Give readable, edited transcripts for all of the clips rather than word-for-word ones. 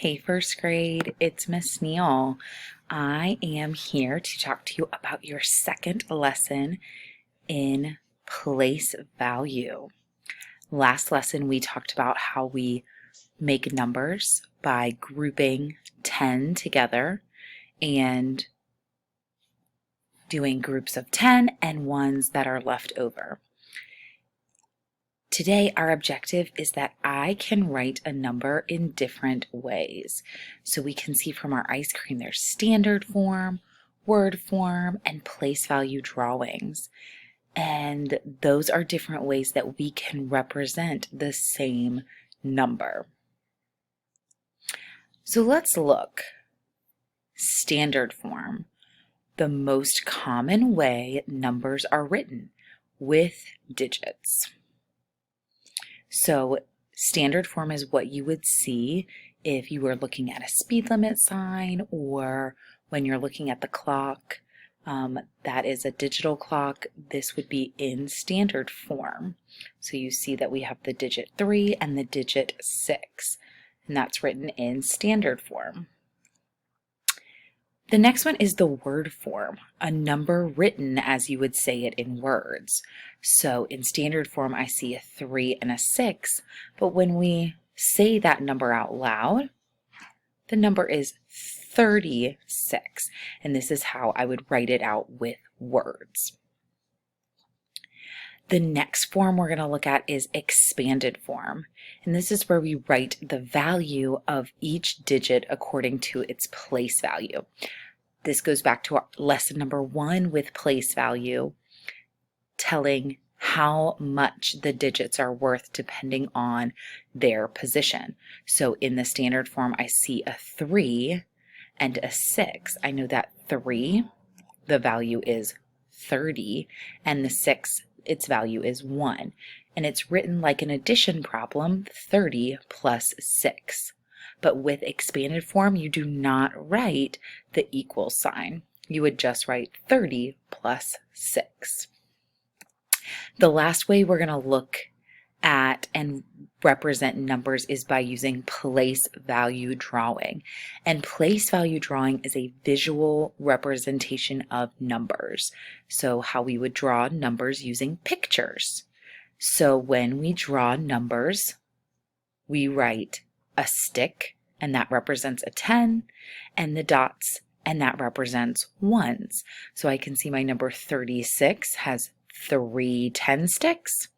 Hey, first grade, it's Miss Neal. I am here to talk to you about your second lesson in place value. Last lesson, we talked about how we make numbers by grouping 10 together and doing groups of 10 and ones that are left over. Today, our objective is that I can write a number in different ways. So we can see from our ice cream, there's standard form, word form, and place value drawings. And those are different ways that we can represent the same number. So let's look. Standard form, the most common way numbers are written, with digits. So standard form is what you would see if you were looking at a speed limit sign or when you're looking at the clock. That is a digital clock. This would be in standard form. So you see that we have the digit 3 and the digit 6, and that's written in standard form. The next one is the word form, a number written as you would say it in words. So in standard form, I see a 3 and a 6, but when we say that number out loud, the number is 36, and this is how I would write it out with words. The next form we're going to look at is expanded form, and this is where we write the value of each digit according to its place value. This goes back to our lesson number 1 with place value, telling how much the digits are worth depending on their position. So in the standard form, I see a 3 and a 6. I know that 3, the value is 30, and the 6, its value is 1. And it's written like an addition problem, 30 plus 6. But with expanded form, you do not write the equal sign. You would just write 30 plus 6. The last way we're going to look at and represent numbers is by using place value drawing. And place value drawing is a visual representation of numbers. So how we would draw numbers using pictures. So when we draw numbers, we write a stick, and that represents a 10, and the dots, and that represents ones. So I can see my number 36 has 3 10 sticks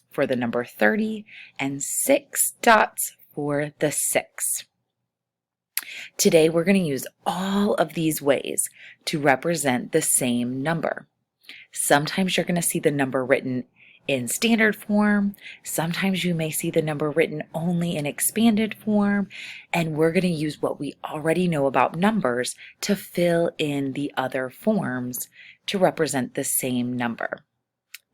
for the number 30 and 6 dots for the 6. Today we're going to use all of these ways to represent the same number. Sometimes you're going to see the number written in standard form. Sometimes you may see the number written only in expanded form, and we're going to use what we already know about numbers to fill in the other forms to represent the same number.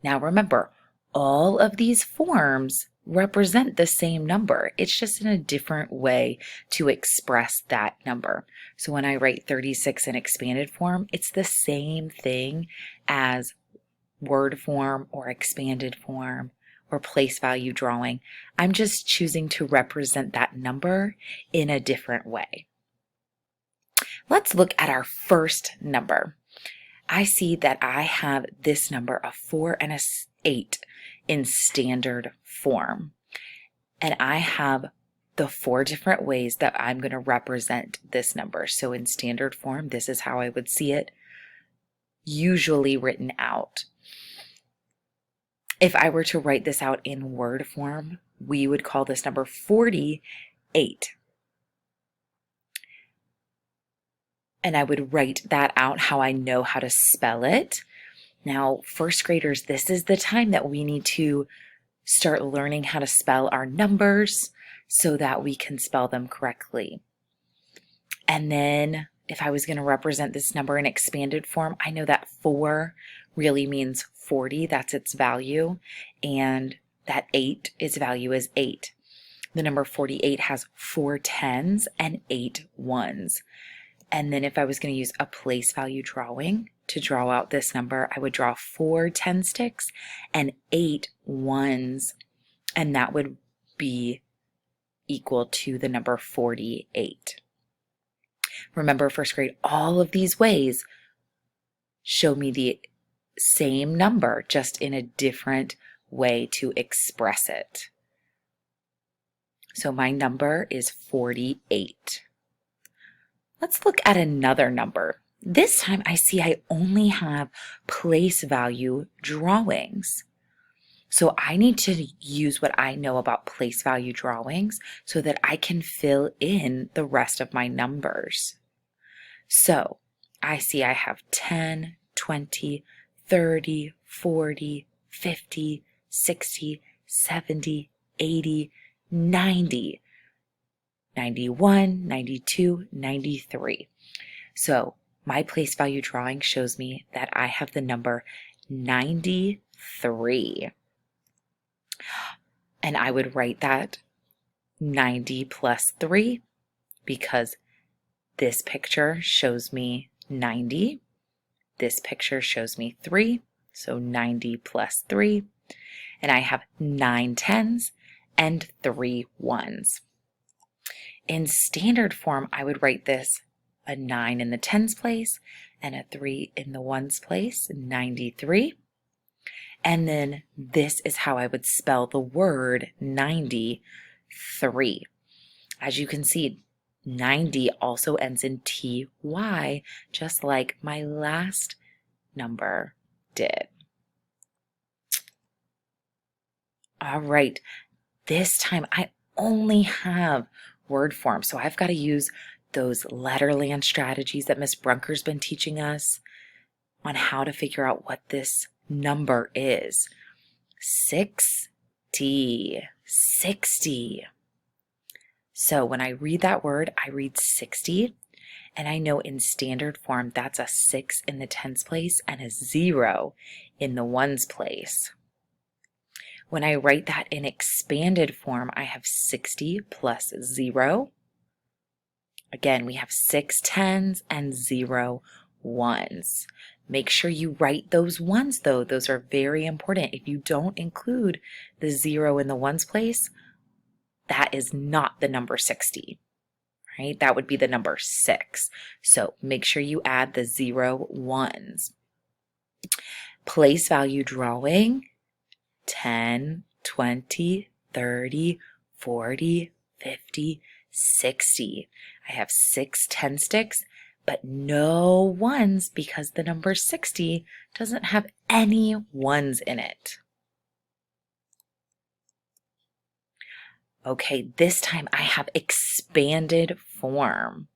Now remember, all of these forms represent the same number. It's just in a different way to express that number. So when I write 36 in expanded form, it's the same thing as word form or expanded form or place value drawing. I'm just choosing to represent that number in a different way. Let's look at our first number. I see that I have this number, a 4 and a 8 in standard form. And I have the 4 different ways that I'm going to represent this number. So in standard form, this is how I would see it usually written out. If I were to write this out in word form, we would call this number 48. And I would write that out how I know how to spell it. Now, first graders, this is the time that we need to start learning how to spell our numbers so that we can spell them correctly. And then if I was going to represent this number in expanded form, I know that 4 really means 40, that's its value, and that 8, its value is 8. The number 48 has 4 10s and 8 1s. And then if I was going to use a place value drawing to draw out this number, I would draw 4 10 sticks and 8 1s, and that would be equal to the number 48. Remember, first grade, all of these ways show me the same number, just in a different way to express it. So my number is 48. Let's look at another number. This time I see I only have place value drawings. So I need to use what I know about place value drawings so that I can fill in the rest of my numbers. So I see I have 10, 20, 30, 40, 50, 60, 70, 80, 90, 91, 92, 93. So my place value drawing shows me that I have the number 93. And I would write that 90 plus 3 because this picture shows me 90. This picture shows me 3, so 90 plus 3. And I have 9 tens and 3 ones. In standard form, I would write this a 9 in the tens place and a 3 in the ones place, 93. And then this is how I would spell the word 93. As you can see, 90 also ends in TY, just like my last number did. All right, this time I only have word form, so I've got to use those letterland strategies that Miss Brunker's been teaching us on how to figure out what this number is. 60. So when I read that word, I read 60, and I know in standard form that's a 6 in the tens place and a 0 in the ones place. When I write that in expanded form, I have 60 plus 0. Again, we have 6 tens and 0 ones. Make sure you write those ones though. Those are very important. If you don't include the 0 in the ones place, that is not the number 60, right? That would be the number 6. So make sure you add the 0 ones. Place value drawing, 10, 20, 30, 40, 50, 60. I have 6 10 sticks, but no ones because the number 60 doesn't have any ones in it. Okay, this time I have expanded form.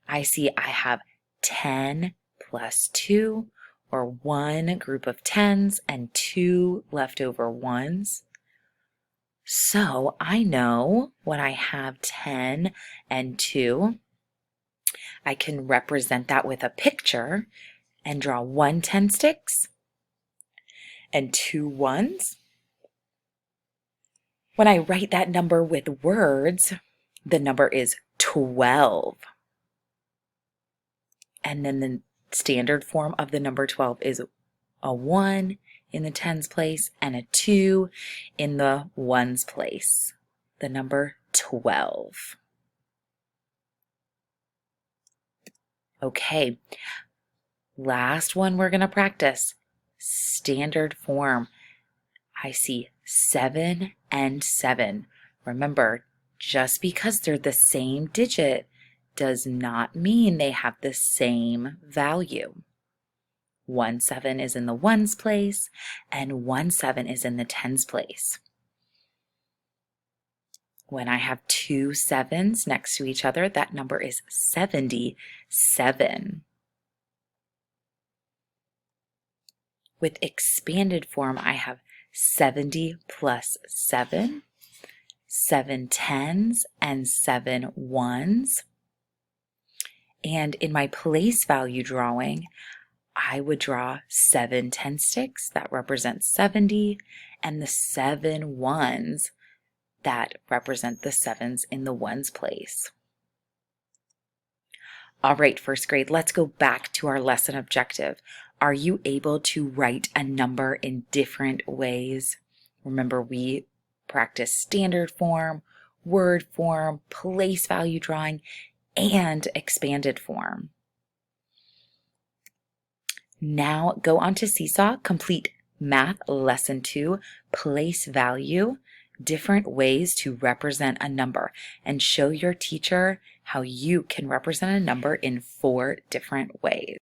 I see I have 10 plus 2, or 1 group of tens and 2 leftover ones. So I know when I have 10 and 2, I can represent that with a picture and draw 1 10 sticks and 2 ones. When I write that number with words, the number is 12. And then the standard form of the number 12 is a 1 in the tens place and a 2 in the ones place. The number 12. Okay, last one we're going to practice. Standard form. I see 7 and 7. Remember, just because they're the same digit does not mean they have the same value. 1 7 is in the ones place and 1 7 is in the tens place. When I have 2 7s next to each other, that number is 77. With expanded form, I have 70 plus 7, 7 tens and 7 ones. And in my place value drawing, I would draw 7 10 sticks that represent 70 and the 7 ones that represent the 7s in the ones place. All right, first grade, let's go back to our lesson objective. Are you able to write a number in different ways? Remember, we practice standard form, word form, place value drawing, and expanded form. Now go on to Seesaw, complete Math Lesson 2, Place Value, different ways to represent a number, and show your teacher how you can represent a number in 4 different ways.